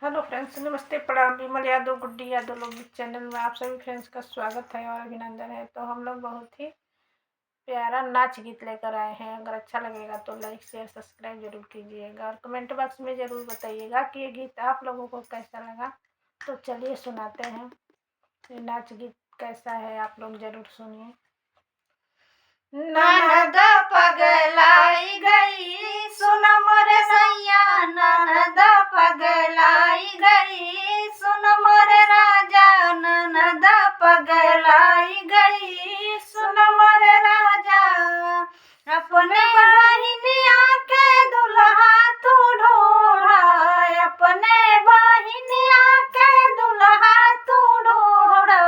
Hello friends, नमस्ते, प्रणाम। विमल यादव, गुड्डी यादव लोग चैनल में आप सभी फ्रेंड्स का स्वागत है और अभिनंदन है। तो हम लोग बहुत ही प्यारा नाच गीत लेकर आए हैं। अगर अच्छा लगेगा तो लाइक शेयर सब्सक्राइब जरूर कीजिएगा और कमेंट बॉक्स में ज़रूर बताइएगा कि ये गीत आप लोगों को कैसा लगा। तो चलिए सुनाते हैं। ये नाच गीत कैसा है आप लोग ज़रूर सुनिए। ननद पगलाई गई सुन मोरे सैया, ननद पगलाई गई सुन मोरे राजा, ननद पगलाई गई सुन मोरे राजा। अपने बहिनिया के दुल्हा तू ढूंढा, अपने बहिनिया के दुल्हा तू ढूंढा,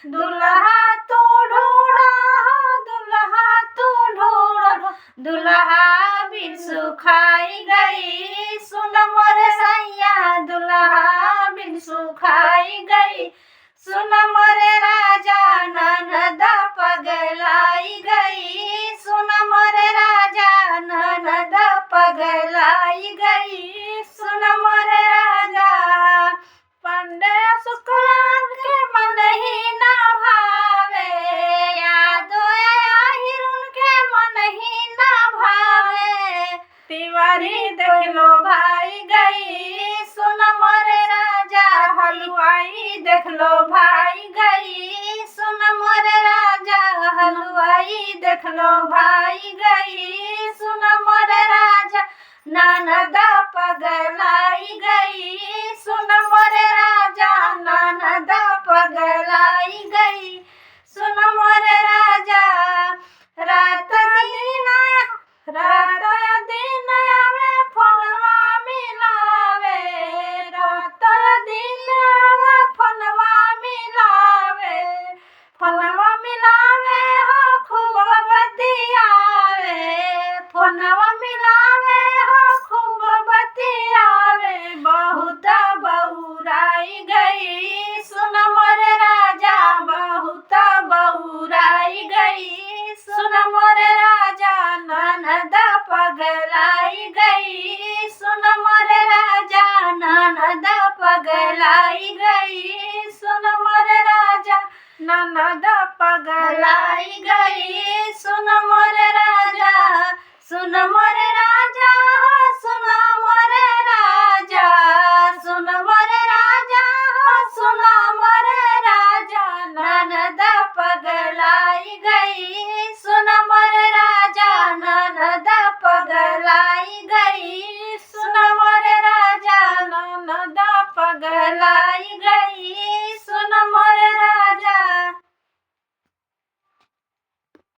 दुल्हा तू ढूंढा, दुल्हा तू ढूंढ, दुल्हा बिन सुखाई गई सुन मोरे सैया, दुल्हा बिन सुखाई गई सुन मोरे राजा, ननद पगलाई गई सुन मोरे राजा, ननद पगलाई गई सुन मोरे राजा। पंडे शुक्लान के मन ही ना भावे, यादो आहिर उनके मन ही ना भावे। तिवारी देख लो भाई गई सुन मोरे राजा, हलवाई देख लो भाई गई सुन मोरे राजा, हलवाई देख लो भाई गई सुन मोरे राजा। ननद पगलाई गई सुन मोरे राजा, ननद पगलाई गई सुन मोरे राजा। रात दिन आवे फोनवा मिलावे, रात दिन आवे फोनवा मिलावे, फोनवा मिलावे हो खूब बतियावे, फोनवा मिलावे हो खूब बतियावे। बहुत बउराई गई सुन मोरे राजा, बहुत बउराई गई सुन मोरे राजा, ननद पगलाई गई सुन मोरे राजा, ननद पगलाई गई सुन मोरे राजा, ननद पगलाई गई सुन मोरे राजा। सुन मोरे राजा, सुन मोरे राजा, सुन मोरे राजा, सुन मोरे राजा, ननद पगलाई गई सुन मोरे राजा, ननद पगलाई गई सुन मोरे राजा, ननद पगलाई गई।